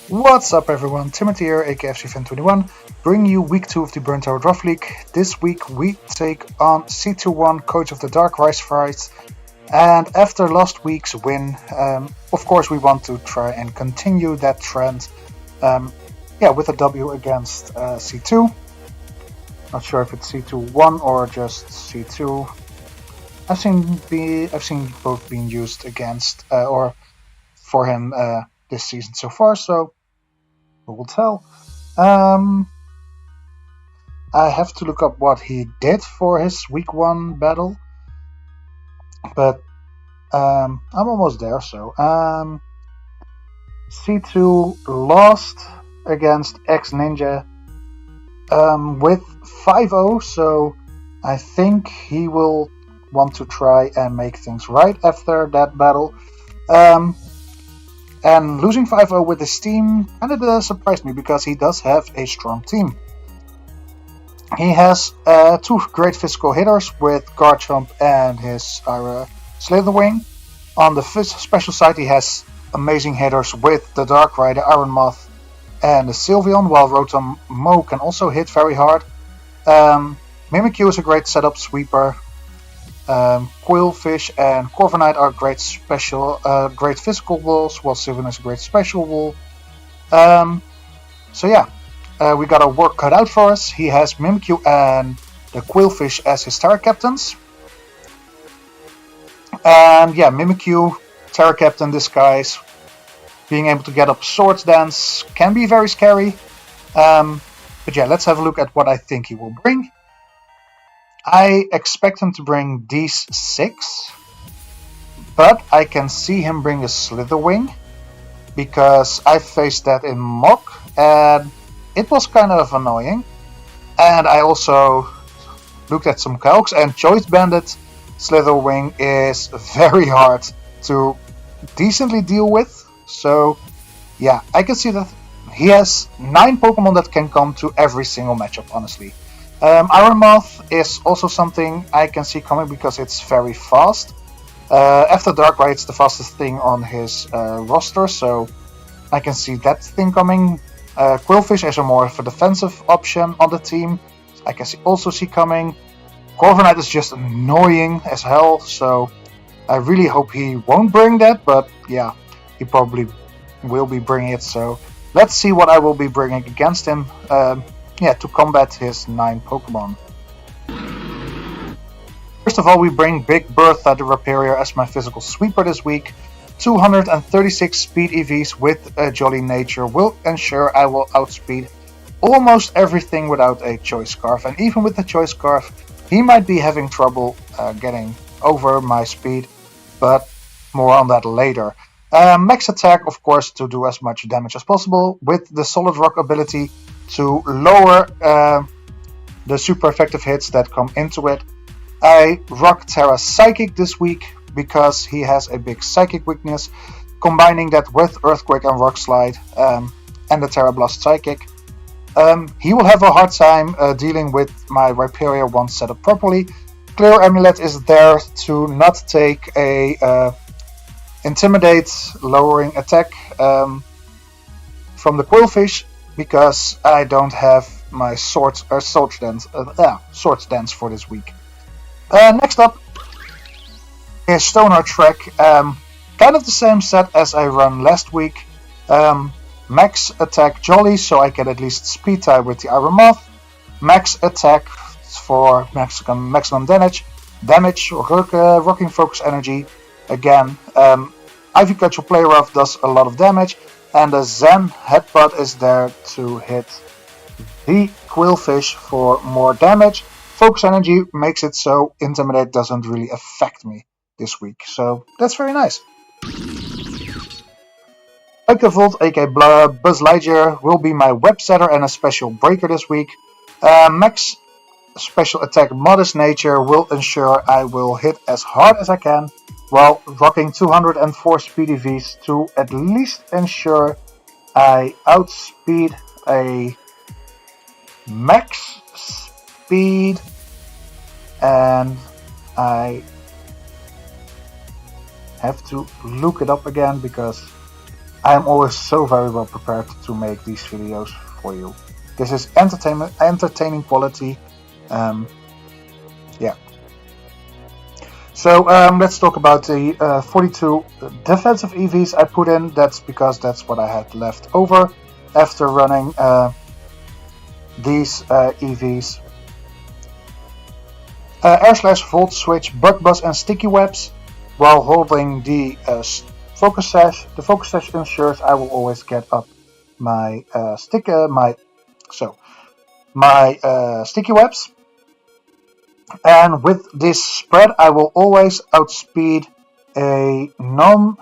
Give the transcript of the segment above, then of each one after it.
What's up everyone, Timothy here, aka FCFan21, bringing you week 2 of the Burnt Tower Draft League. This week we take on C21, coach of the Darkrai fight, and after last week's win, of course we want to try and continue that trend with a W against C2. Not sure if it's C2-1 or just C2. I've seen both being used against or for him this season so far, so we will tell. I have to look up what he did for his week 1 battle, but I'm almost there. So C2 lost against X Ninja with 5-0, so I think he will want to try and make things right after that battle. And losing 5-0 with his team kind of surprised me because he does have a strong team. He has 2 great physical hitters with Garchomp and his Slitherwing. On the special side, he has amazing hitters with the Darkrai, the Iron Moth, and the Sylveon, while Rotom Mo can also hit very hard. Mimikyu is a great setup sweeper. Quillfish and Corviknight are great physical walls, while Sylveon is a great special wall. We got our work cut out for us. He has Mimikyu and the Quillfish as his Terra Captains. And yeah, Mimikyu, Terra Captain disguise, being able to get up Swords Dance can be very scary. But yeah, let's have a look at what I think he will bring. I expect him to bring these 6, but I can see him bring a Slitherwing, because I faced that in mock, and it was kind of annoying. And I also looked at some calcs, and Choice Bandit Slitherwing is very hard to decently deal with. So yeah, I can see that he has 9 Pokemon that can come to every single matchup, honestly. Iron Moth is also something I can see coming because it's very fast. After Darkrai, it's the fastest thing on his roster, so I can see that thing coming. Quillfish is a more of a defensive option on the team. I can also see coming. Corviknight is just annoying as hell, so I really hope he won't bring that, but yeah, he probably will be bringing it, so let's see what I will be bringing against him to combat his 9 Pokemon. First of all, we bring Big Bertha the Rhyperior as my physical sweeper this week. 236 speed EVs with a Jolly Nature will ensure I will outspeed almost everything without a Choice Scarf, and even with the Choice Scarf, he might be having trouble getting over my speed, but more on that later. Max attack, of course, to do as much damage as possible, with the Solid Rock ability to lower the super effective hits that come into it. I rock Terra Psychic this week because he has a big Psychic weakness, combining that with Earthquake and Rock Slide and the Terra Blast Psychic. He will have a hard time dealing with my Rhyperior once set up properly. Clear Amulet is there to not take a Intimidate lowering attack from the Quillfish, because I don't have my Swords Dance for this week. Next up is Stoneheart Trek. Kind of the same set as I run last week. Max attack Jolly, so I can at least speed tie with the Iron Moth. Max attack for maximum damage. Rocking Focus Energy. Again, Ivy Catch or Play Rough does a lot of damage. And the Zen Headbutt is there to hit the Quillfish for more damage. Focus Energy makes it so Intimidate doesn't really affect me this week. So that's very nice. Volt, aka Buzz Lightyear, will be my web setter and a special breaker this week. Max special attack Modest Nature will ensure I will hit as hard as I can, while rocking 204 speed EVs to at least ensure I outspeed a max speed, and I have to look it up again because I am always so very well prepared to make these videos for you. This is entertaining quality. Yeah. So let's talk about the 42 defensive EVs I put in. That's because that's what I had left over after running these EVs. Air Slash, Volt Switch, Bug Buzz and Sticky Webs while holding the Focus Sash. The Focus Sash ensures I will always get up my sticky webs. And with this spread, I will always outspeed a non.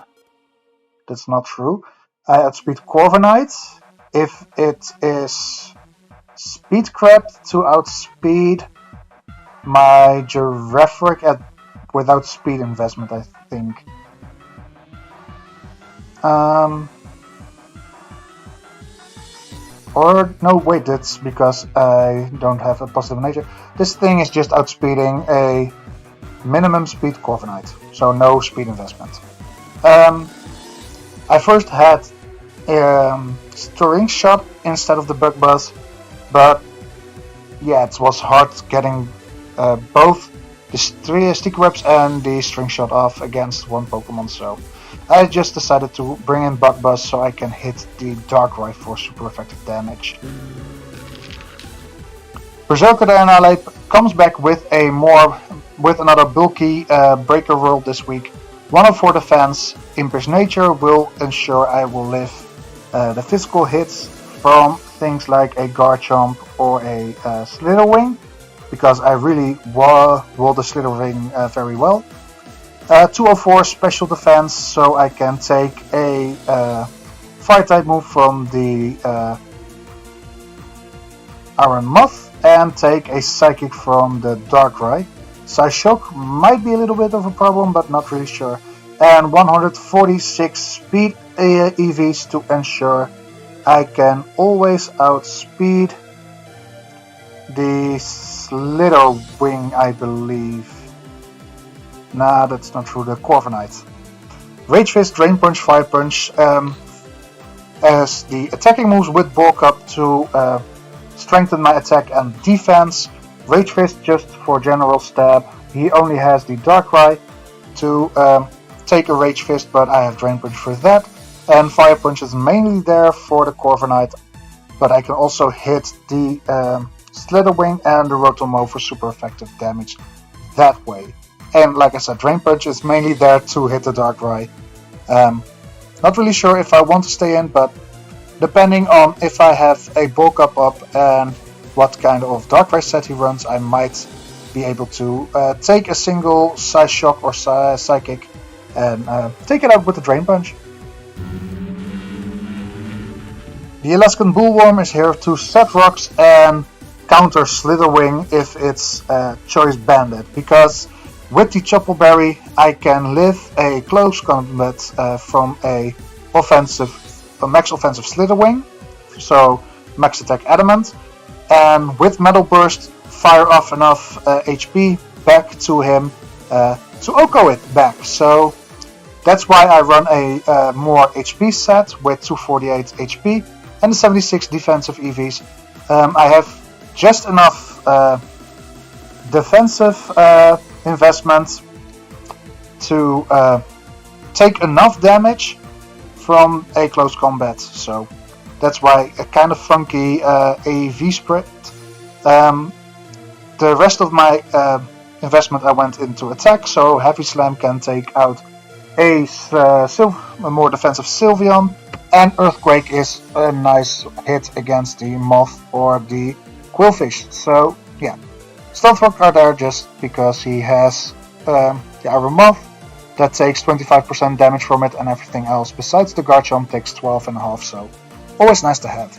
That's not true. I outspeed Corviknight if it is speed crept to outspeed my Giraffric without speed investment, I think. Or no, wait, that's because I don't have a positive nature. This thing is just outspeeding a minimum speed Corviknight, so no speed investment. I first had Stirring Shot instead of the Bug Buzz, but yeah, it was hard getting both the Sticky Webs and the String Shot off against one Pokemon, so I just decided to bring in Bug Buzz so I can hit the Darkrai for super effective damage. Berserker the Annihilape comes back with another bulky Breaker World this week. 104 defense. Impish Nature will ensure I will live the physical hits from things like a Garchomp or a Slitherwing, because I really roll the Slitherwing very well. 204 special defense, so I can take a fire type move from the Iron Moth and take a Psychic from the Darkrai. Psyshock might be a little bit of a problem, but not really sure. And 146 speed EVs to ensure I can always outspeed the Slitherwing, I believe. Nah, that's not true, the Corviknight. Rage Fist, Drain Punch, Fire Punch as the attacking moves with Bulk Up to strengthen my attack and defense. Rage Fist just for general stab. He only has the Darkrai to take a Rage Fist, but I have Drain Punch for that. And Fire Punch is mainly there for the Corviknight, but I can also hit the Slitherwing and the Rotomo for super effective damage that way. And like I said, Drain Punch is mainly there to hit the Darkrai. Not really sure if I want to stay in, but depending on if I have a Bulk Up and what kind of Darkrai set he runs, I might be able to take a single Psyshock or Psychic and take it out with the Drain Punch. The Alaskan Bullworm is here to set rocks and counter Slitherwing if it's Choice Banded, because with the Chople Berry I can live a close combat from a max offensive Slitherwing, so max attack Adamant, and with Metal Burst fire off enough HP back to him to OHKO it back. So that's why I run a more HP set with 248 HP and 76 defensive EVs. I have just enough defensive investment to take enough damage from a close combat, so that's why a kind of funky AEV spread. The rest of my investment I went into attack, so Heavy Slam can take out a more defensive Sylveon, and Earthquake is a nice hit against the Moth or the Quillfish. So yeah, Stealth Rock are there just because he has the Iron Moth that takes 25% damage from it, and everything else besides the Garchomp takes 12.5, so always nice to have.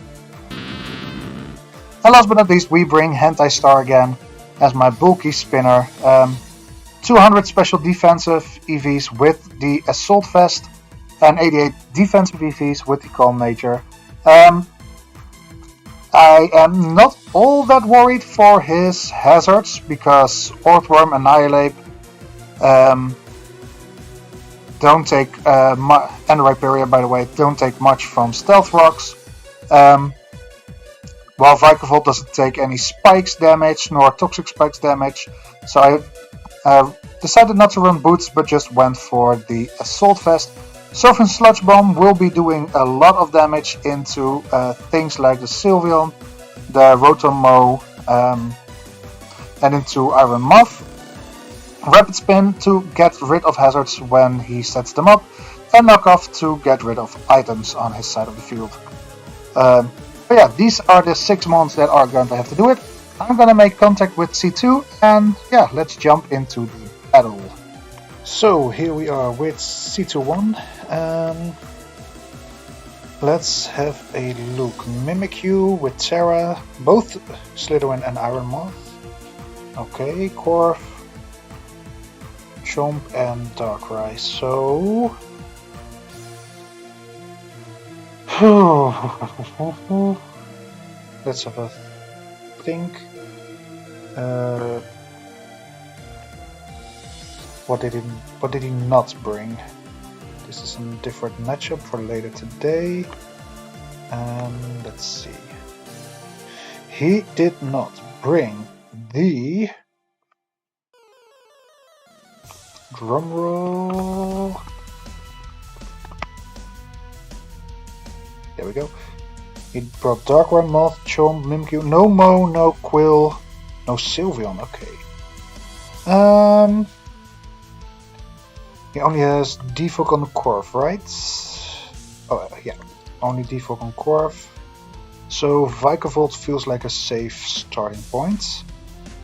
And last but not least, we bring Hentai Star again as my bulky spinner. 200 special defensive EVs with the Assault Vest and 88 defensive EVs with the Calm Nature. I am not all that worried for his hazards because Earthworm, Annihilape, don't take and Rhyperior, by the way, don't take much from Stealth Rocks. While Vikavolt doesn't take any spikes damage nor toxic spikes damage, so I decided not to run boots but just went for the Assault Vest. Surfing Sludge Bomb will be doing a lot of damage into things like the Sylveon, the Rotom-Mow, and into Iron Moth. Rapid Spin to get rid of hazards when he sets them up, and Knock Off to get rid of items on his side of the field. But yeah, these are the 6 mons that are going to have to do it. I'm going to make contact with C2, and yeah, let's jump into the battle. So here we are with C21. Let's have a look. Mimikyu with Terra, both Slytherin and Iron Moth. Okay, Corv, Chomp and Darkrai. So let's have a think. What did he not bring? This is a different matchup for later today. Let's see. He did not bring the drumroll. There we go. He brought Darkrai, Moth, Chomp, Mimikyu, no Mow, no Quill, no Sylveon. Okay. He only has Defog on the Corv, right? Oh yeah, only Defog on Corv. So Vikavolt feels like a safe starting point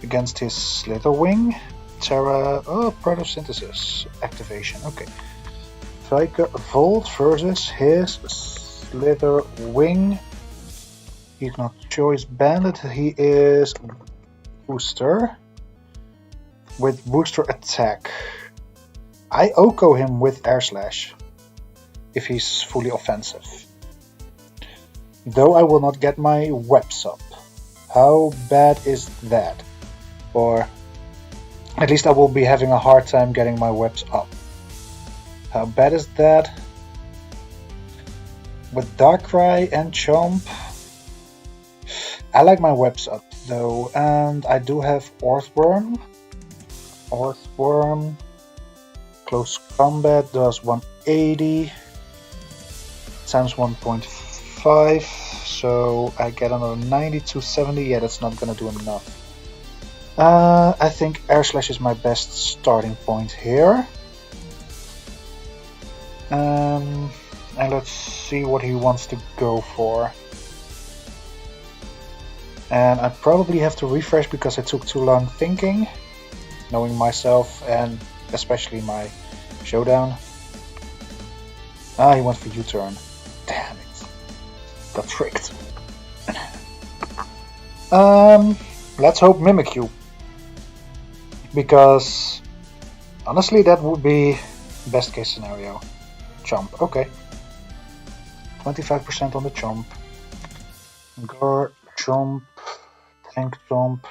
against his Slitherwing. Terra, Protosynthesis activation. Okay. Vikavolt versus his Slitherwing. He's not Choice Bandit, he is Booster with Booster Attack. I Oko him with Air Slash if he's fully offensive. Though I will not get my webs up. How bad is that? Or at least I will be having a hard time getting my webs up. How bad is that? With Darkrai and Chomp, I like my webs up though, and I do have Earthworm. Earthworm. Close combat does 180 times 1.5, so I get another 90 to 70. Yeah, that's not gonna do enough. I think Air Slash is my best starting point here. And let's see what he wants to go for. And I probably have to refresh because I took too long thinking, knowing myself and especially my showdown. He went for U-turn. Damn it. Got tricked. Let's hope Mimikyu. Because honestly that would be best case scenario. Chomp, okay. 25% on the Chomp. Gar, Chomp, Tank Chomp.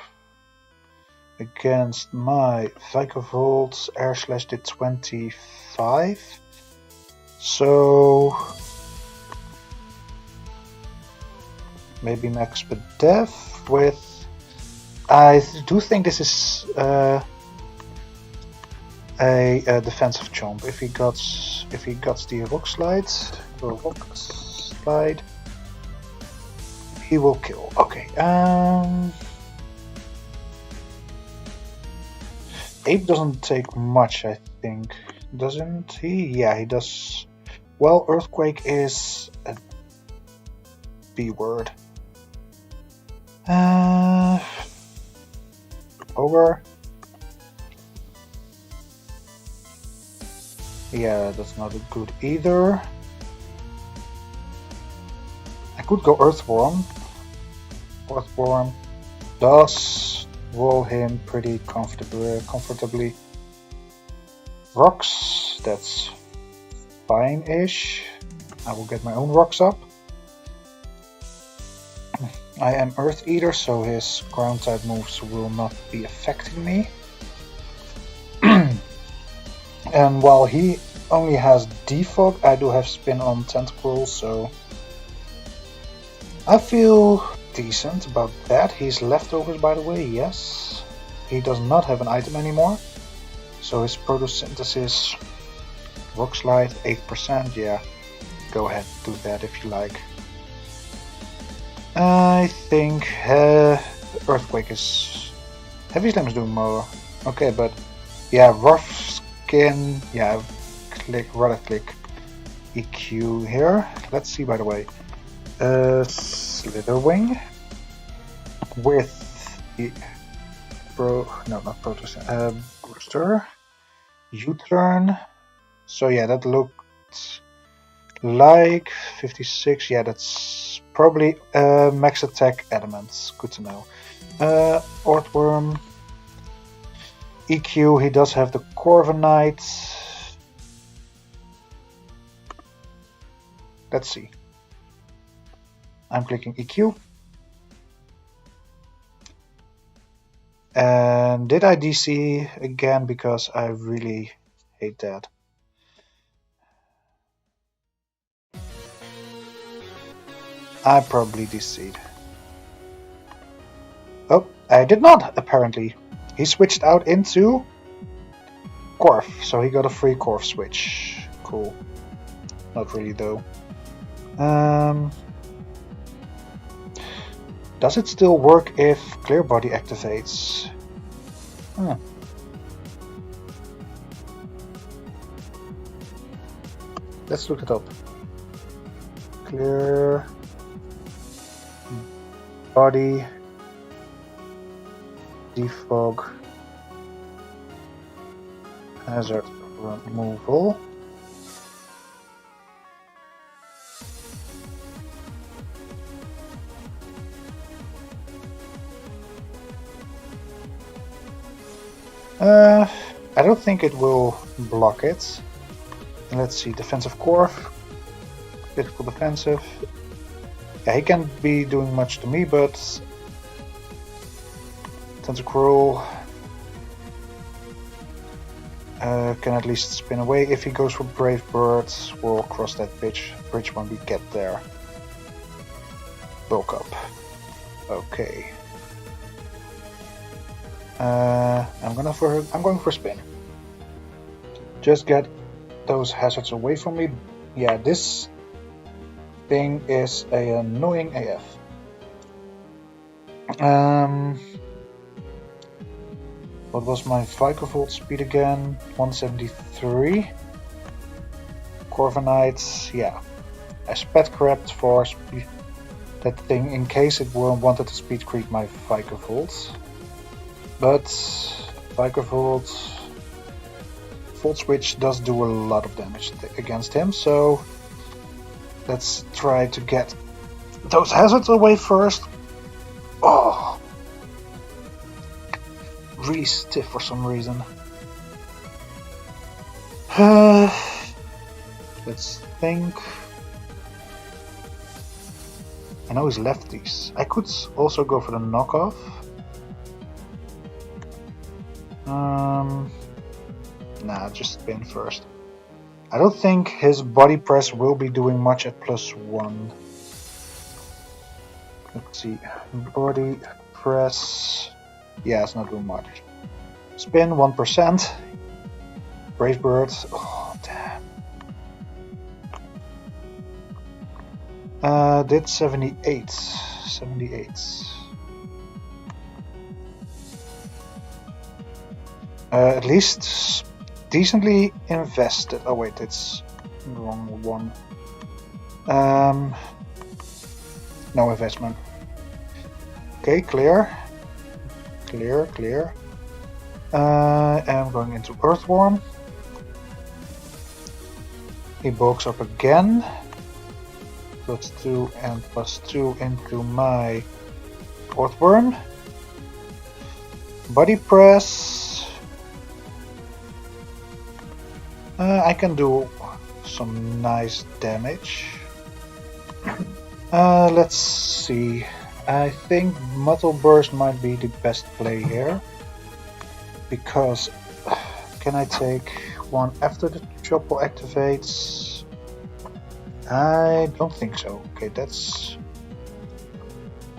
Against my Vikavolt, Air Slash did 25. So maybe Max Bedev with. I do think this is a defensive Chomp. If he got the Rock Slide, he will kill. Okay. Ape doesn't take much, I think. Doesn't he? Yeah, he does. Well, Earthquake is a B word. Ogre. Yeah, that's not good either. I could go Earthworm. Earthworm does roll him pretty comfortably. Rocks, that's fine-ish. I will get my own rocks up. I am Earth Eater, so his ground type moves will not be affecting me. And while he only has defog. I do have spin on Tentacruel, so I feel decent about that. He's leftovers, by the way, yes. He does not have an item anymore, so his photosynthesis, rock slide 8%, yeah, go ahead, do that if you like. I think Earthquake is... Heavy Slam is doing more. Okay, but yeah, Rough Skin, yeah, right click EQ here. Let's see, by the way. Slitherwing with the not Protoss, Booster, U-turn. So yeah, that looked like 56. Yeah, that's probably max attack adamants. Good to know. Orthworm, EQ. He does have the Corviknight. Let's see. I'm clicking EQ. And did I DC again? Because I really hate that. I probably DC'd. Oh, I did not, apparently. He switched out into Corf, so he got a free Corf switch. Cool. Not really, though. Does it still work if Clear Body activates? Let's look it up. Clear Body Defog Hazard Removal. I don't think it will block it. Let's see, defensive core, physical defensive. Yeah, he can't be doing much to me, but Tentacruel can at least spin away. If he goes for Brave Bird, we'll cross that bridge when we get there. Bulk up. Okay. I'm going for spin. Just get those hazards away from me. Yeah, this thing is annoying AF. What was my Vikavolt speed again? 173. Corviknight, yeah. I sped crept for that thing in case it wanted to speed creep my Vikavolt. But Vikavolt Volt Switch does do a lot of damage against him, so let's try to get those hazards away first. Oh, really stiff for some reason. Let's think. I know he's lefties. I could also go for the knockoff. Nah, just spin first. I don't think his body press will be doing much at +1. Let's see. Body press. Yeah, it's not doing much. Spin 1%. Brave Bird. Oh, damn. Did 78. 78. At least decently invested. Oh wait, it's the wrong one. No investment. Okay, clear. Clear. I'm going into Earthworm. He bulks up again. +2 and +2 into my Earthworm. Body press. I can do some nice damage. Let's see. I think Metal Burst might be the best play here. Because can I take one after the triple activates? I don't think so. Okay, that's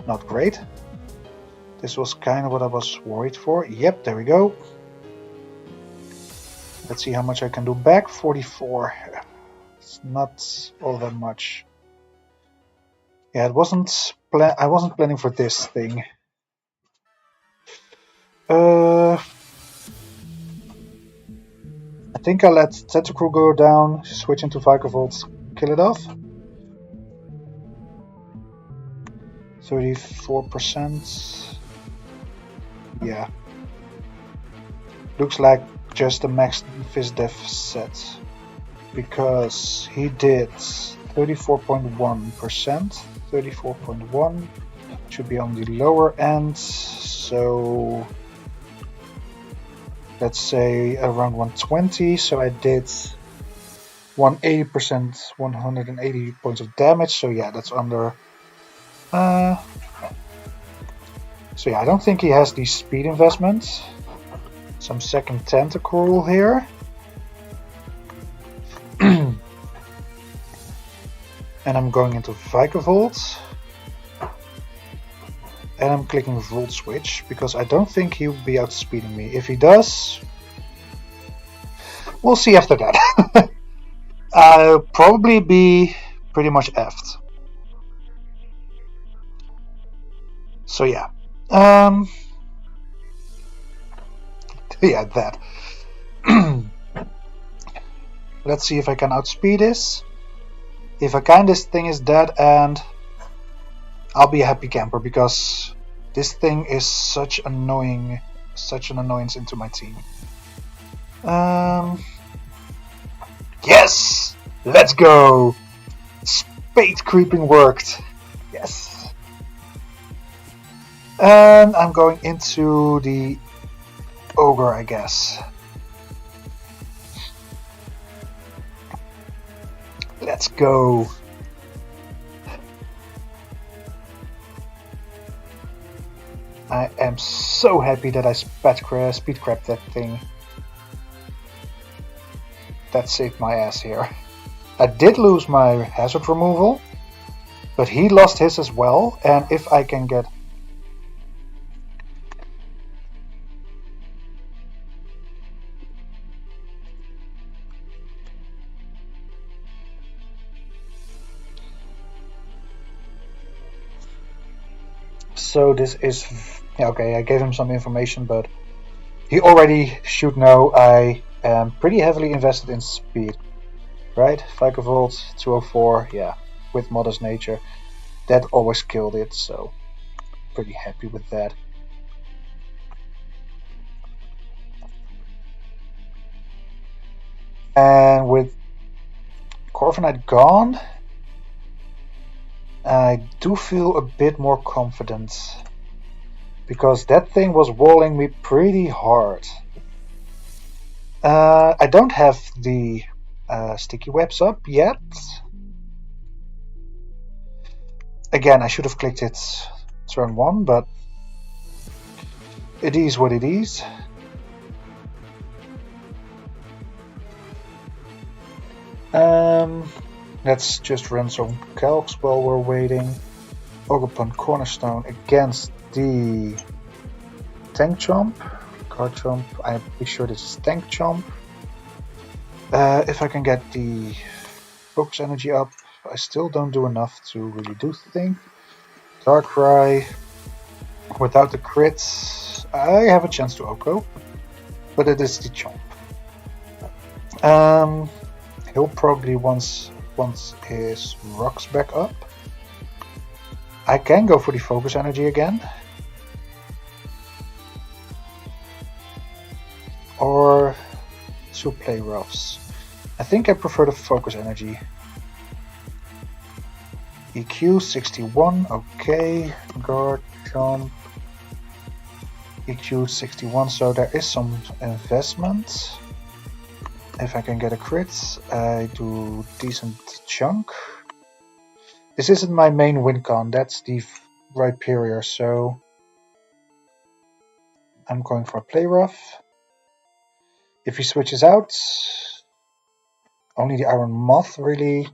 not great. This was kind of what I was worried for. Yep, there we go. Let's see how much I can do back. 44. It's not all that much. Yeah, I wasn't planning for this thing. I think I'll let Tentacruel go down, switch into Vikavolt, kill it off. 34%. Yeah. Looks like just a max Fizdef set. Because he did 34.1%. 34.1 should be on the lower end. So let's say around 120. So I did 180%, 180 points of damage. So yeah, that's under. So yeah, I don't think he has the speed investment. Some second Tentacruel here. And I'm going into Vikavolt. And I'm clicking Volt Switch because I don't think he'll be outspeeding me. If he does, we'll see after that. I'll probably be pretty much effed. So yeah. Yeah, that. Let's see if I can outspeed this. If I can, this thing is dead and I'll be a happy camper because this thing is such an annoyance into my team. Yes! Let's go! Spade creeping worked. Yes. And I'm going into the Ogre, I guess. Let's go. I am so happy that I speed crapped that thing. That saved my ass here. I did lose my hazard removal, but he lost his as well, and if I can get... So this is... Okay, I gave him some information, but he already should know I am pretty heavily invested in speed. Right? Vikavolt, 204, yeah, with Modest Nature. That always killed it, so pretty happy with that. And with Corviknight gone, I do feel a bit more confident. Because that thing was walling me pretty hard. I don't have the sticky webs up yet. Again, I should have clicked it turn 1, but it is what it is. Let's just run some calcs while we're waiting. Ogerpon Cornerstone against the Tank Chomp. Card Chomp, I'm pretty sure this is Tank Chomp. If I can get the focus energy up, I still don't do enough to really do things. Darkrai, without the crits, I have a chance to OHKO, but it is the Chomp. He'll probably once his rocks back up. I can go for the focus energy again. Or to play roughs. I think I prefer the focus energy. EQ 61, okay. Guard, jump. EQ 61, so there is some investment. If I can get a crit, I do decent chunk. This isn't my main win con, that's the Rhyperior, so I'm going for a play rough. If he switches out, only the Iron Moth really.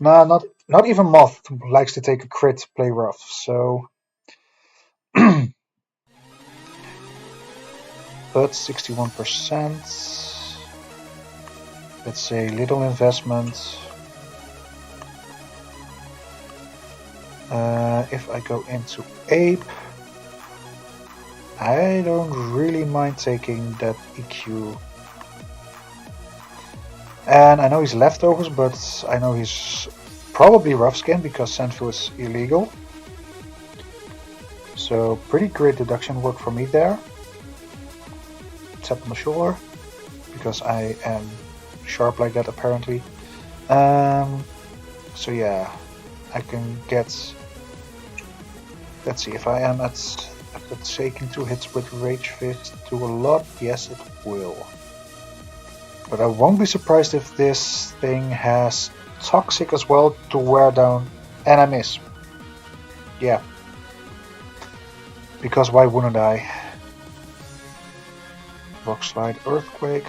Nah, not even Moth likes to take a crit, play rough. So, but 61%. Let's say little investment. If I go into Ape, I don't really mind taking that EQ. And I know he's leftovers, but I know he's probably rough skin because Senfu is illegal. So pretty great deduction work for me there. Tap on the shoulder, because I am sharp like that apparently. So yeah, I can get. Let's see if I am at taking 2 hits with Rage Fist do a lot. Yes, it will. But I won't be surprised if this thing has Toxic as well to wear down, and I miss. Yeah. Because why wouldn't I? Rock Slide, Earthquake.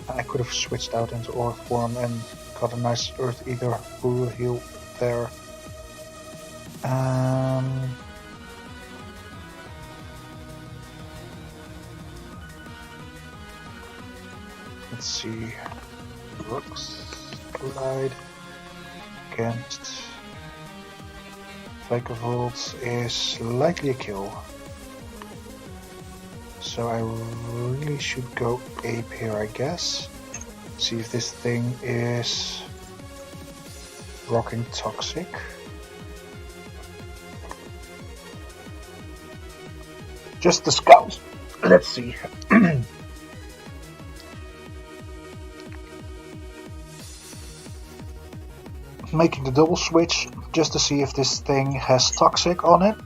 I could have switched out into Earth Form and got a nice Earth Eater Bull heal there. Let's see. Rocks Glide against Vikavolt is likely a kill. So I really should go Ape here, I guess. See if this thing is rocking Toxic. Just the scout. Let's see. Making the double switch just to see if this thing has Toxic on it.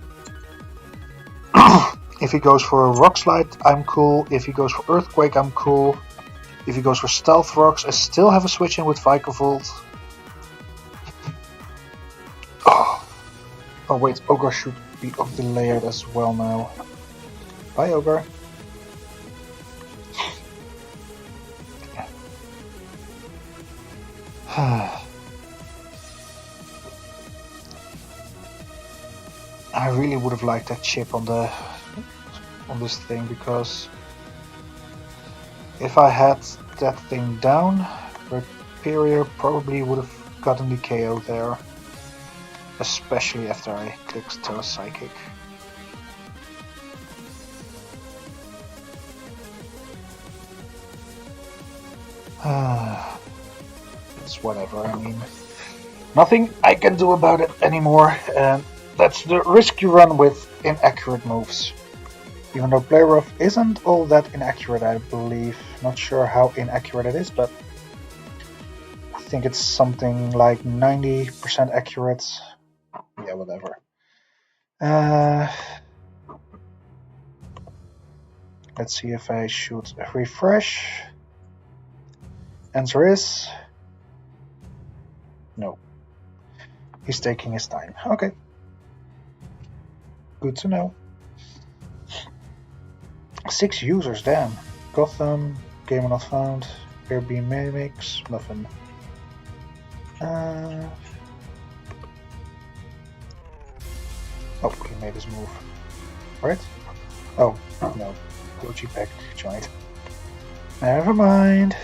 If he goes for a Rock Slide, I'm cool. If he goes for Earthquake, I'm cool. If he goes for Stealth Rocks, I still have a switch in with Vikavolt. Oh wait, Ogre should be up the layered as well now. Bye, Ogre. I really would have liked that chip on this thing, because if I had that thing down, Superior probably would have gotten the KO there. Especially after I clicked Terra Psychic. It's whatever, I mean. Nothing I can do about it anymore, and that's the risk you run with inaccurate moves. Even though Play Rough isn't all that inaccurate, I believe. Not sure how inaccurate it is, but I think it's something like 90% accurate. Yeah, whatever. Let's see if I shoot a refresh. Answer is no. He's taking his time. Okay. Good to know. 6 users, damn. Gotham, Gamer Not Found, Airbeam Mimics, nothing. Oh, he made his move. Right? Oh, no. Goji Pack joined. Never mind.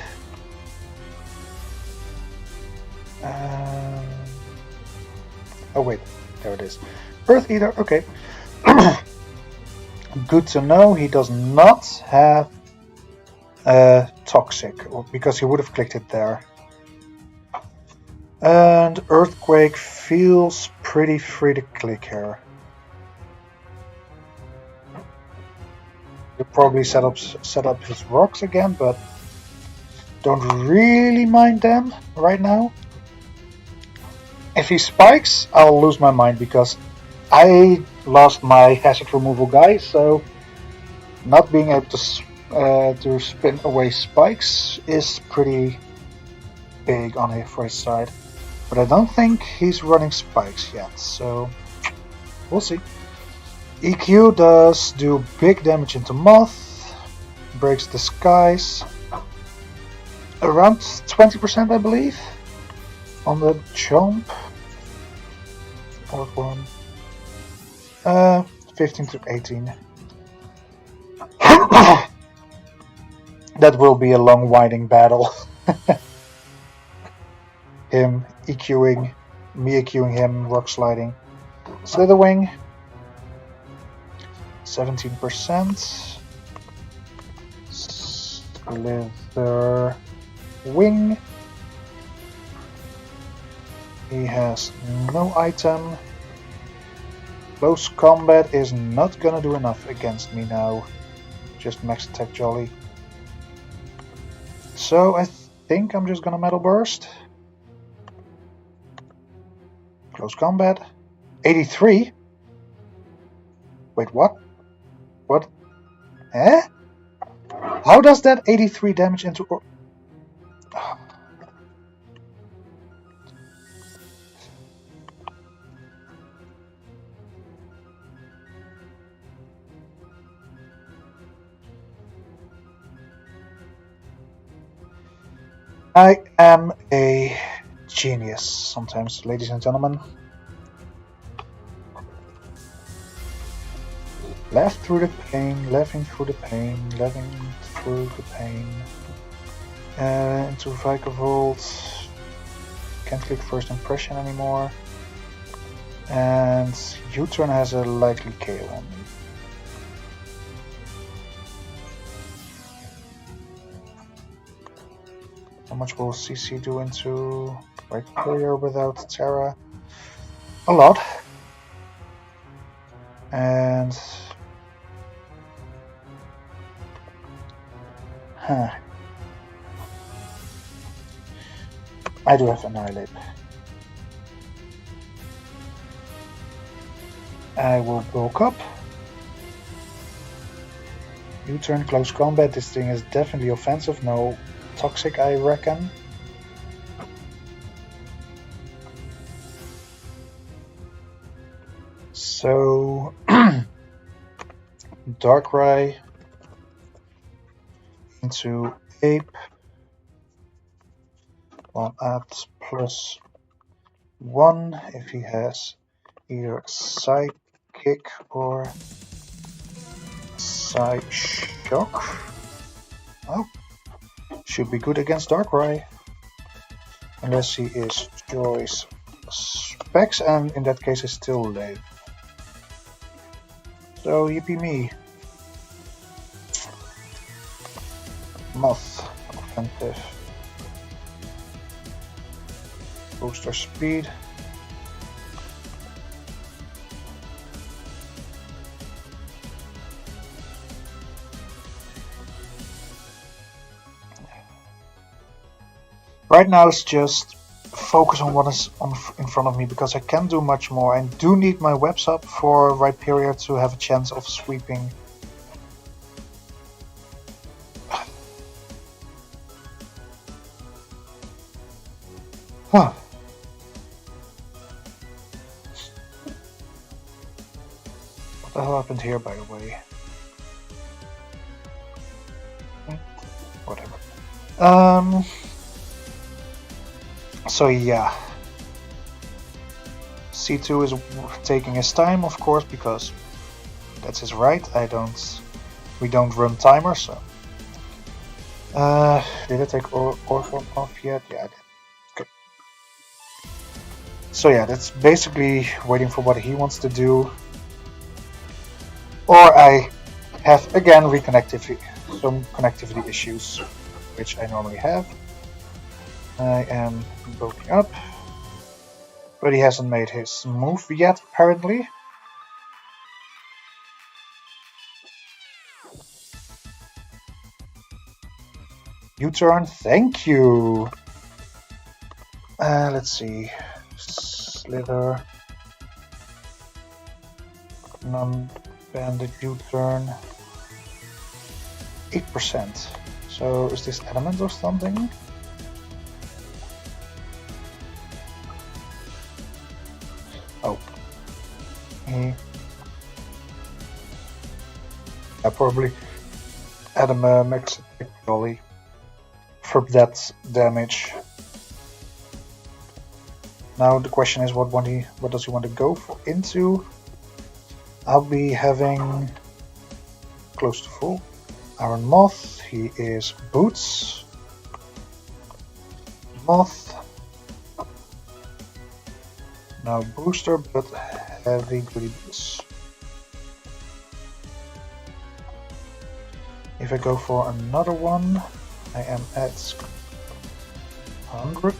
Oh wait, there it is. Earth Eater, okay. Good to know he does not have Toxic, because he would have clicked it there. And Earthquake feels pretty free to click here. He'll probably set up his rocks again, but don't really mind them right now. If he spikes, I'll lose my mind because I lost my hazard removal guy, so not being able to spin away spikes is pretty big on it for his side. But I don't think he's running spikes yet, so we'll see. EQ does do big damage into Moth, breaks disguise, around 20% I believe, on the jump. Fourth one. 15 to 18. That will be a long winding battle. Him EQing, me EQing him, rock sliding. Slitherwing, 17%. Slitherwing. He has no item. Close combat is not gonna do enough against me now. Just max attack Jolly. So I think I'm just gonna Metal Burst. Close combat. 83? Wait, what? What? Eh? How does that 83 damage into... I am a genius sometimes, ladies and gentlemen. Left through the pain, laughing through the pain, laughing through the pain. Into Vikavolt. Can't click first impression anymore. And U-turn has a likely KO on me. How much will CC do into right player without Terra? A lot. And I do have Annihilape. I will bulk up. U-turn, close combat. This thing is definitely offensive. No toxic, I reckon. So Darkrai into Ape. I'll add +1 if he has either Psychic or Psyshock. Oh, should be good against Darkrai. Unless he is Joy's Specs, and in that case is still late. So yippee me. Moth, offensive. Booster speed. Right now it's just focus on what is in front of me because I can't do much more. I do need my webs up for Rhyperior to have a chance of sweeping. Huh. What the hell happened here, by the way? Whatever. So yeah. C2 is taking his time, of course, because that's his right. We don't run timers, so. Did I take Orphan off yet? Yeah, I did. Good. So yeah, that's basically waiting for what he wants to do. Or I have again some connectivity issues, which I normally have. I am bulking up, but he hasn't made his move yet, apparently. U-turn, thank you. Let's see. Slither. Non-banded U-turn. 8%. So is this element or something? Oh. I probably add him a max attack volley for that damage. Now the question is, what does he want to go for into? I'll be having close to full. Iron Moth, he is Boots. Moth. Now booster, but heavy goody boots. If I go for another one, I am at 100.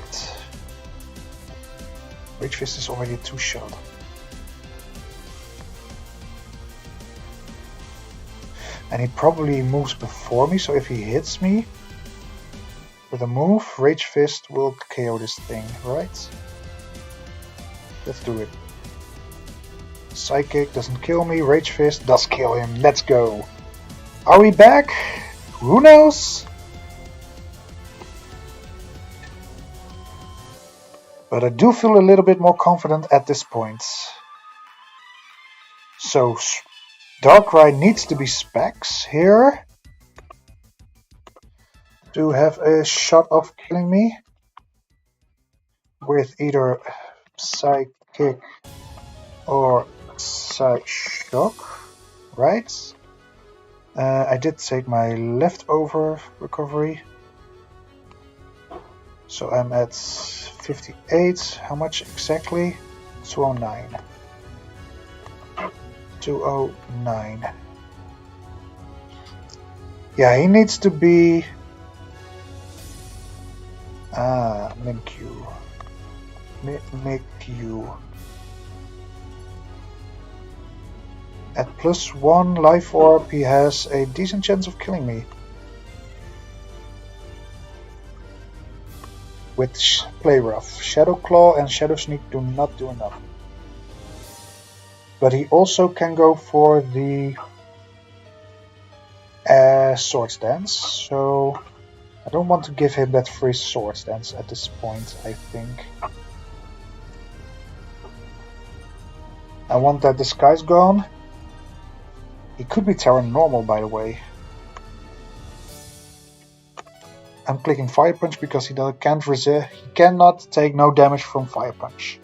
Rage Fist is already a 2-shot. And he probably moves before me, so if he hits me with a move, Rage Fist will KO this thing, right? Let's do it. Psychic doesn't kill me, Rage Fist does kill him, let's go! Are we back? Who knows? But I do feel a little bit more confident at this point. So, Darkrai needs to be Specs here to have a shot of killing me with either Psychic or Psyshock, right? I did take my leftover recovery, so I'm at 58. How much exactly? 209. 209. Yeah, he needs to be Minkyu. Minkyu. At +1 life orb, he has a decent chance of killing me. With Play Rough. Shadow Claw and Shadow Sneak do not do enough. But he also can go for the Swords Dance, so I don't want to give him that free Swords Dance at this point, I think. I want that Disguise gone. He could be Terra Normal, by the way. I'm clicking Fire Punch because he can't resist. He cannot take no damage from Fire Punch.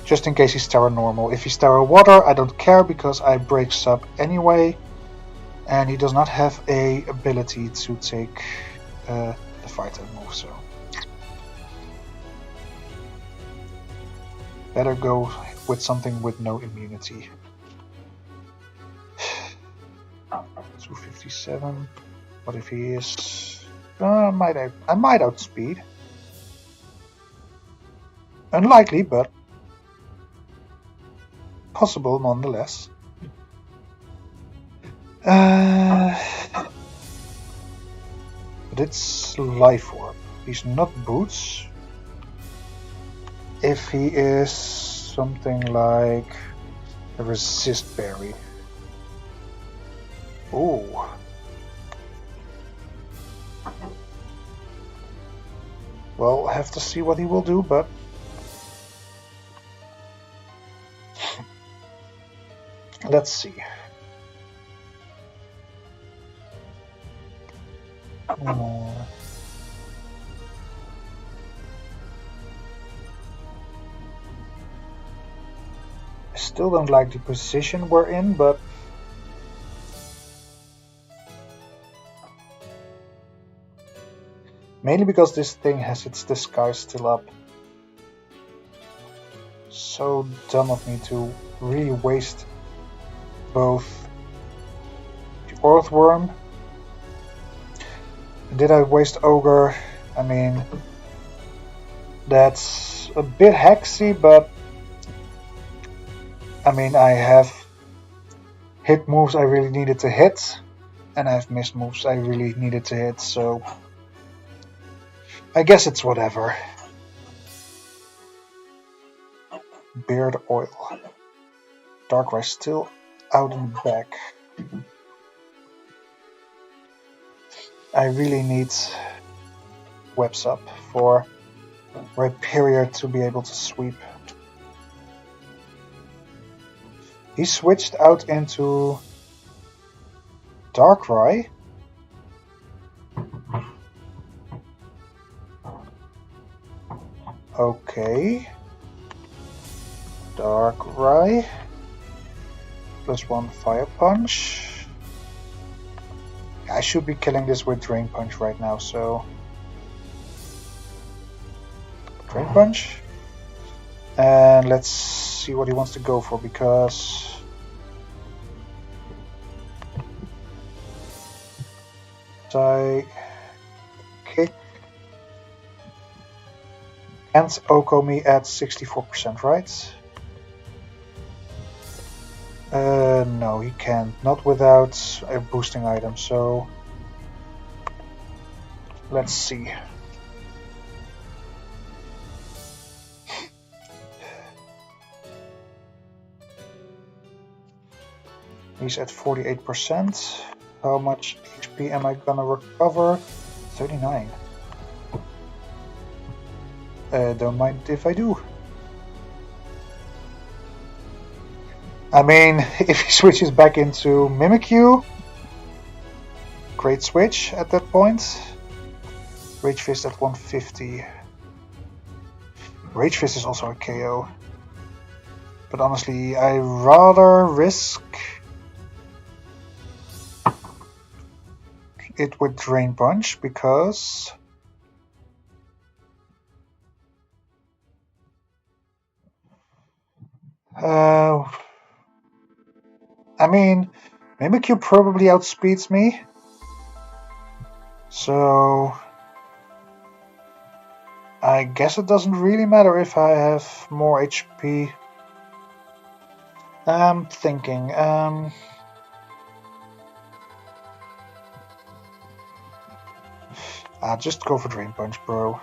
Just in case he's Terra Normal. If he's Terra Water, I don't care because I break sub anyway. And he does not have a ability to take the Fire type move, so better go with something with no immunity. 257. What if he is? I might outspeed. Unlikely, but possible nonetheless. But it's Life Orb. He's not Boots. If he is something like a Resist Berry. Oh. Well, have to see what he will do, but let's see. I still don't like the position we're in, but mainly because this thing has its disguise still up. So dumb of me to really waste both the Earthworm. Did I waste Ogre? I mean, that's a bit hexy, but I mean, I have hit moves I really needed to hit, and I've missed moves I really needed to hit, so I guess it's whatever. Beard oil. Darkrai still out in the back. I really need webs up for Rhyperior to be able to sweep. He switched out into Darkrai. Okay. Darkrai. +1 Fire Punch. I should be killing this with Drain Punch right now, so... Drain Punch. And let's see what he wants to go for, because... Okay. And Oko me at 64%, right? No, he can't. Not without a boosting item, so... Let's see. He's at 48%. How much HP am I gonna recover? 39. Don't mind if I do. I mean, if he switches back into Mimikyu, great switch at that point. Rage Fist at 150. Rage Fist is also a KO. But honestly, I rather risk it with Drain Punch, because I mean, Mimikyu probably outspeeds me, so I guess it doesn't really matter if I have more HP. I'm thinking, just go for Drain Punch, bro.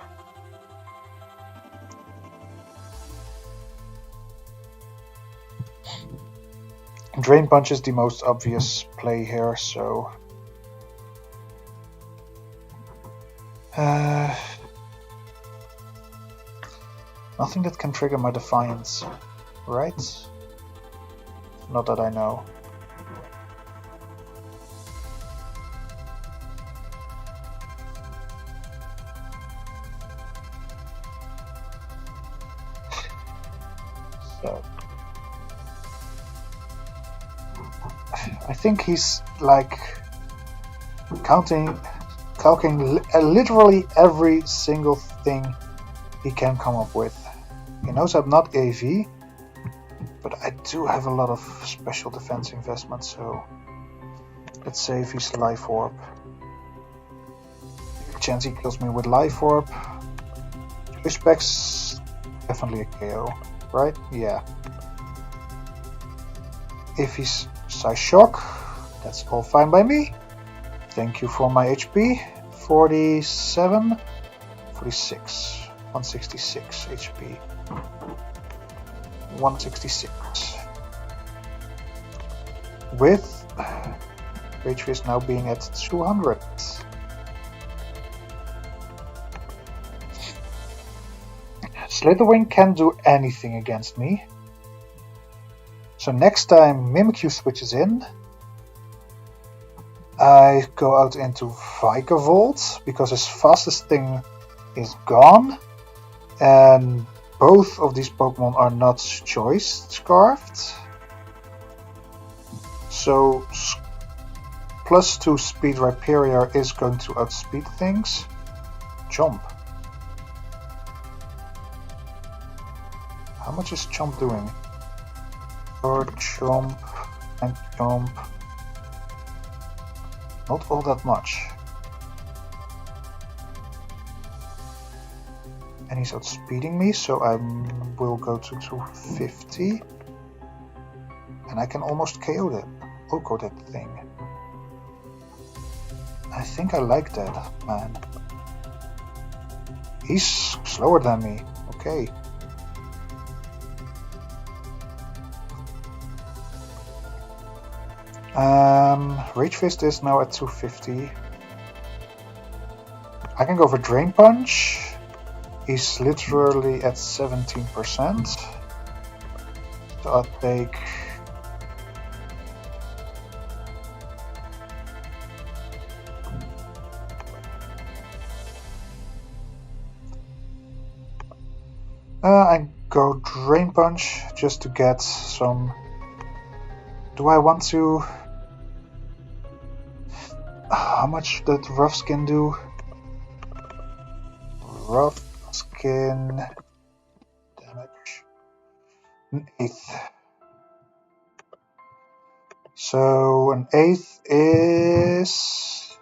Drain Punch is the most obvious play here, so... nothing that can trigger my Defiance, right? Not that I know. So... I think he's like calculating literally every single thing he can come up with. He knows I'm not AV, but I do have a lot of special defense investment, so let's say if he's Life Orb. Chance he kills me with Life Orb. Specs definitely a KO, right? Yeah. If he's Psy Shock, that's all fine by me. Thank you for my HP. 47, 46, 166 HP. 166. With Rage Fist now being at 200. Slitherwing can't do anything against me. So next time Mimikyu switches in, I go out into Vikavolt, because his fastest thing is gone, and both of these Pokemon are not Choice Scarfed. So +2 speed Rhyperior is going to outspeed things. Chomp. How much is Chomp doing? Or Chomp and Chomp. Not all that much. And he's outspeeding me, so I will go to 250. And I can almost KO Oko that thing. I think I like that, man. He's slower than me. Okay. Rage Fist is now at 250. I can go for Drain Punch. He's literally at 17%. So I'll take... I go Drain Punch just to get some... Do I want to... How much did Rough Skin do? Rough Skin... damage... An 8th. So an 8th is...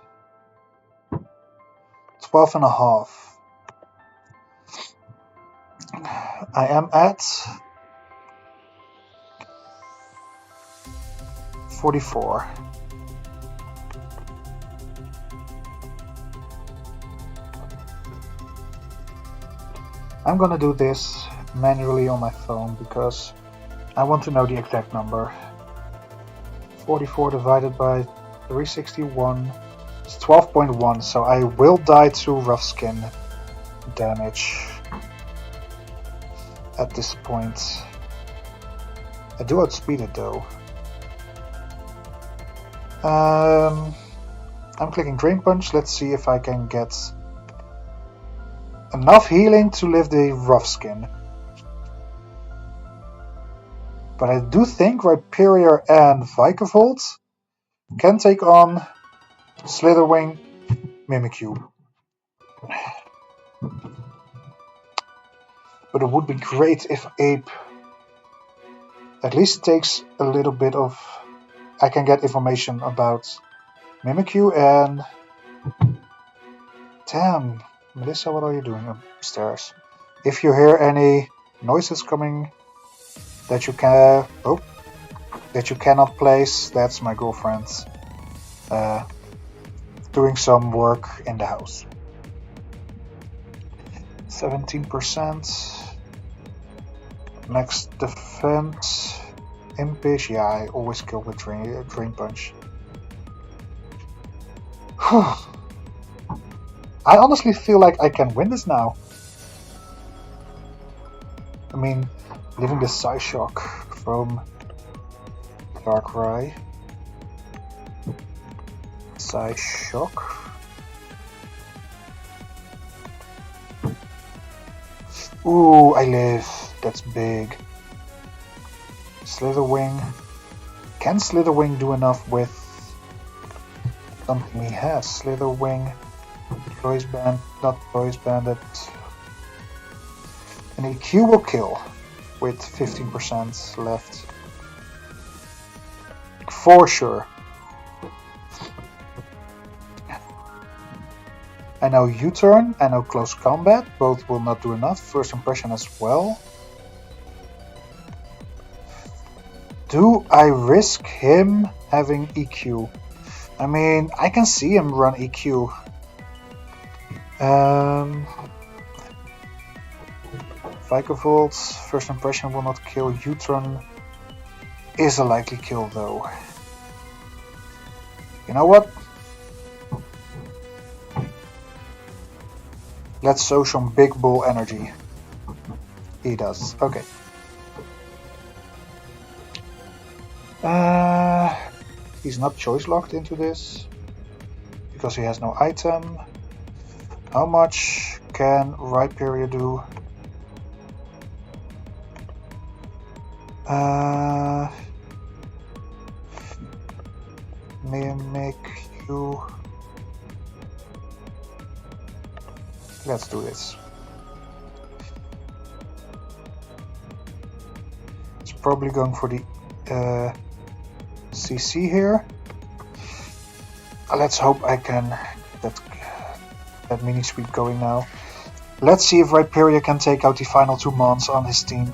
12.5. I am at 44. I'm gonna do this manually on my phone because I want to know the exact number. 44 divided by 361 is 12.1, so I will die to Rough Skin damage at this point. I do outspeed it though. I'm clicking Drain Punch. Let's see if I can get enough healing to live the Rough Skin. But I do think Rhyperior and Vikavolt can take on Slitherwing, Mimikyu. But it would be great if Ape at least takes a little bit of... I can get information about Mimikyu and... Damn, Melissa, what are you doing upstairs? If you hear any noises coming that you can... Oh, that you cannot place, that's my girlfriend doing some work in the house. 17%. Max defense. Impish, yeah, I always kill with Drain Punch. I honestly feel like I can win this now. I mean, leaving the Psyshock from Darkrai. Psyshock. Ooh, I live. That's big. Slitherwing. Can Slitherwing do enough with something he has? Slitherwing. Choice Band. Not Choice Bandit. An EQ will kill with 15% left. For sure. I know U-turn, I know close combat, both will not do enough. First impression as well. Do I risk him having EQ? I mean, I can see him run EQ. Vikavolt, first impression will not kill. U-turn is a likely kill though. You know what? Let's show some big bull energy. He does. Okay. He's not choice locked into this because he has no item. How much can Rhyperior do? Mimikyu. Let's do this. It's probably going for the CC here. Let's hope I can get that mini sweep going now. Let's see if Rhyperior can take out the final 2 mons on his team.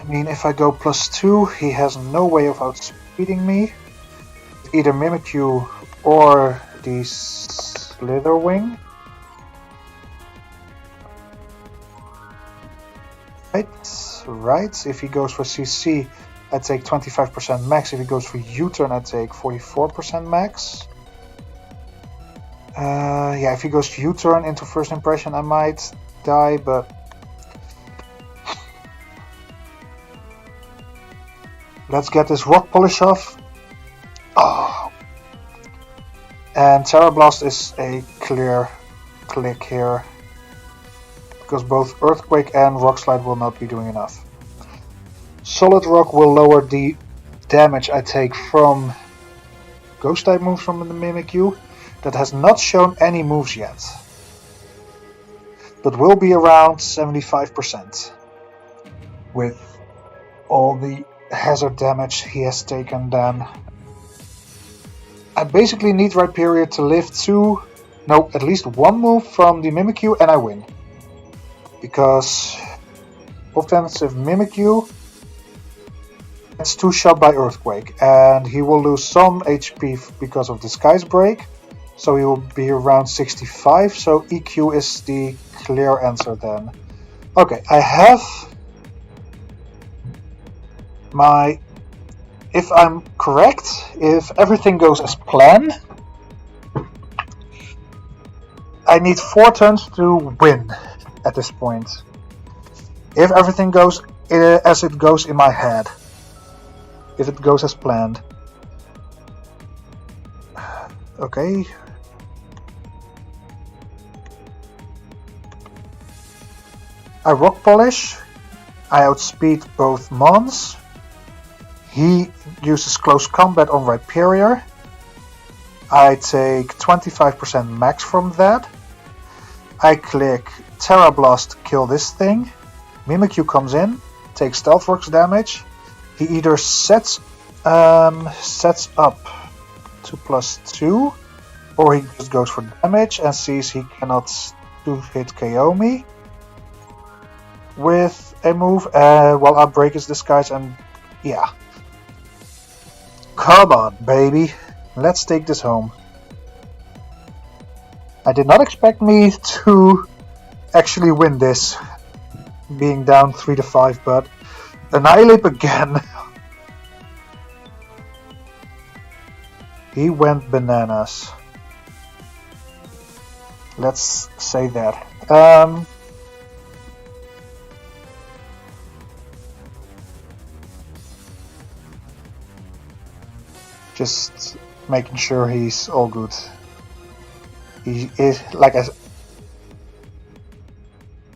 I mean, if I go +2, he has no way of outspeeding me. Either Mimikyu or the Slitherwing. Right. If he goes for CC, I take 25% max. If he goes for U-turn, I take 44% max. Yeah, if he goes U-turn into first impression, I might die, but let's get this rock polish off. Oh. And Terra Blast is a clear click here, because both Earthquake and Rock Slide will not be doing enough. Solid Rock will lower the damage I take from Ghost type moves from the Mimikyu that has not shown any moves yet, but will be around 75% with all the hazard damage he has taken. Then I basically need Rhyperior to live at least one move from the Mimikyu and I win, because offensive Mimikyu gets 2-shot by Earthquake, and he will lose some HP because of Disguise Break, so he will be around 65, so EQ is the clear answer then. Okay, I have my... If I'm correct, if everything goes as planned, I need 4 turns to win at this point. If everything goes as it goes in my head. If it goes as planned. Okay. I Rock Polish. I outspeed both Mons. He uses Close Combat on Rhyperior. I take 25% max from that. I click Terra Blast, kill this thing. Mimikyu comes in, takes Stealth Rocks damage. He either sets up to +2, or he just goes for damage and sees he cannot 2-hit KO me with a move while I break his disguise, and yeah. Come on, baby. Let's take this home. I did not expect me to actually win this, being down 3-5, but Annihilape again. He went bananas. Let's say that. Just making sure he's all good. He is, like I said,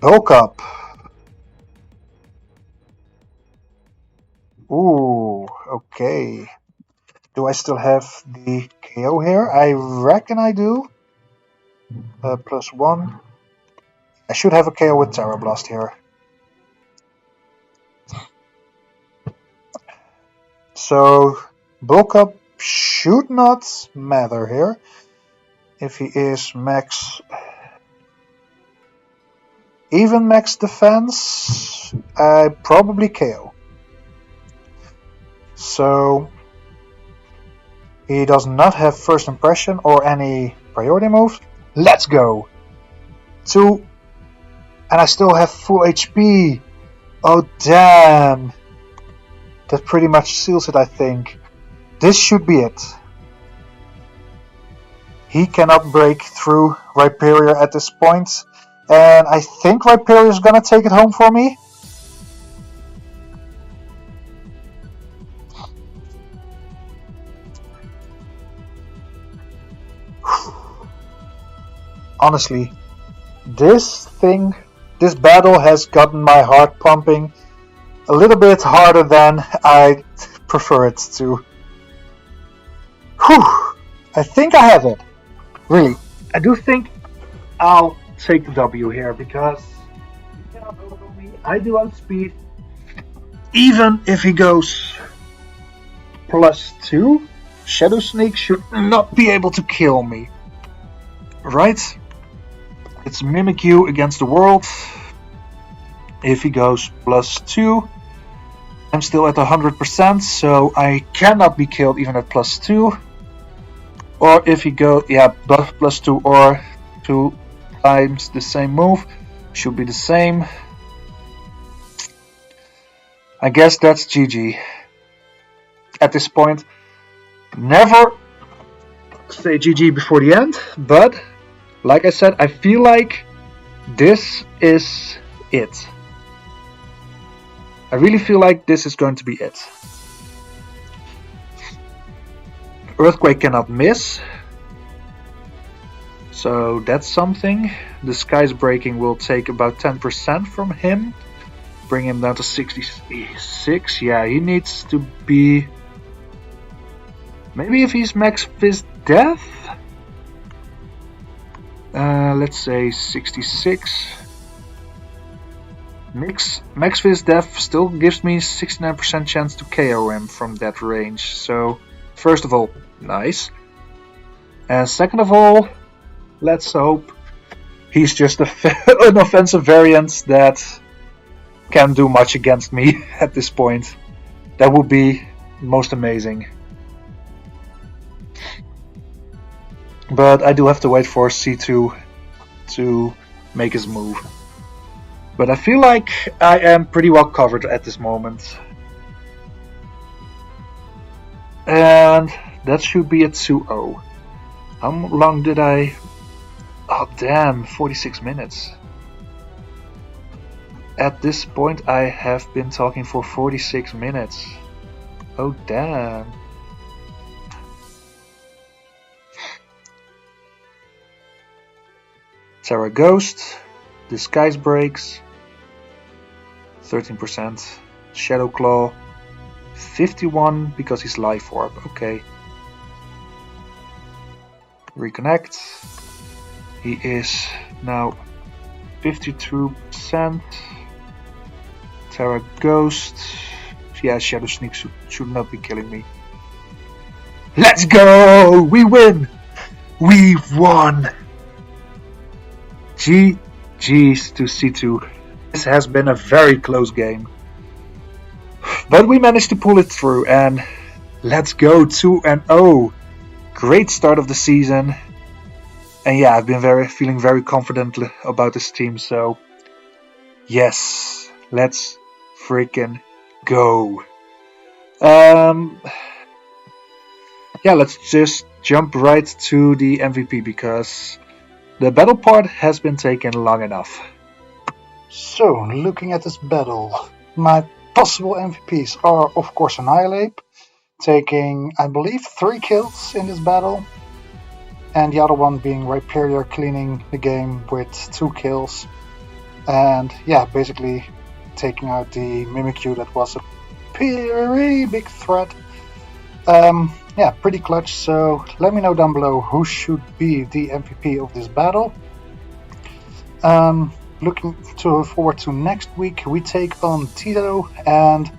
bulk up. Ooh, okay. Do I still have the KO here? I reckon I do. +1. I should have a KO with Terra Blast here. So, bulk up should not matter here. If he is max... even max defense, I probably KO. So... he does not have first impression or any priority moves. Let's go! 2. And I still have full HP. Oh damn. That pretty much seals it, I think. This should be it. He cannot break through Rhyperior at this point. And I think Rhyperior is gonna take it home for me. Honestly, this battle has gotten my heart pumping a little bit harder than I prefer it to. Whew! I think I have it. Really, I do think I'll take the W here, because he cannot overcome me. I do outspeed. Even if he goes +2, Shadow Sneak should not be able to kill me. Right? It's Mimikyu against the world. If he goes +2, I'm still at 100%, so I cannot be killed even at +2. Or if he goes, yeah, +2 or 2 times the same move, should be the same. I guess that's GG. At this point, never say GG before the end, but like I said, I feel like this is it. I really feel like this is going to be it. Earthquake cannot miss, so that's something. The Skies Breaking will take about 10% from him, bring him down to 66. Yeah, he needs to be... Maybe if he's Max Fist Death? Let's say 66. Max Fist Death still gives me 69% chance to KO him from that range. So, first of all, nice. And second of all, let's hope he's just an offensive variant that can't do much against me at this point. That would be most amazing. But I do have to wait for C2 to make his move. But I feel like I am pretty well covered at this moment. And that should be a 2-0. How long did I... Oh damn, 46 minutes. At this point I have been talking for 46 minutes. Oh damn. Terra Ghost, Disguise Breaks, 13%, Shadow Claw, 51 because he's Life Orb, okay. Reconnect, he is now 52%, Terra Ghost, yeah, Shadow Sneak should not be killing me. Let's go! We win! We've won! GG's to C2. This has been a very close game. But we managed to pull it through and let's go 2-0. Great start of the season. And yeah, I've been feeling very confident about this team, so yes, let's freaking go. Yeah, let's just jump right to the MVP because the battle part has been taken long enough. So, looking at this battle, my possible MVPs are of course Annihilape, taking I believe 3 kills in this battle, and the other one being Rhyperior cleaning the game with 2 kills, and yeah, basically taking out the Mimikyu that was a pretty big threat. Yeah, pretty clutch, so let me know down below who should be the MVP of this battle. Looking forward to next week, we take on Tito, and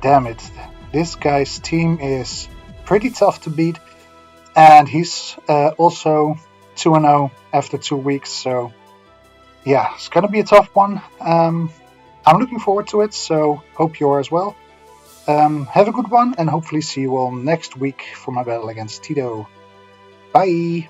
damn it, this guy's team is pretty tough to beat, and he's also 2-0 after 2 weeks, so yeah, it's gonna be a tough one. I'm looking forward to it, so hope you are as well. Have a good one, and hopefully see you all next week for my battle against Tito. Bye!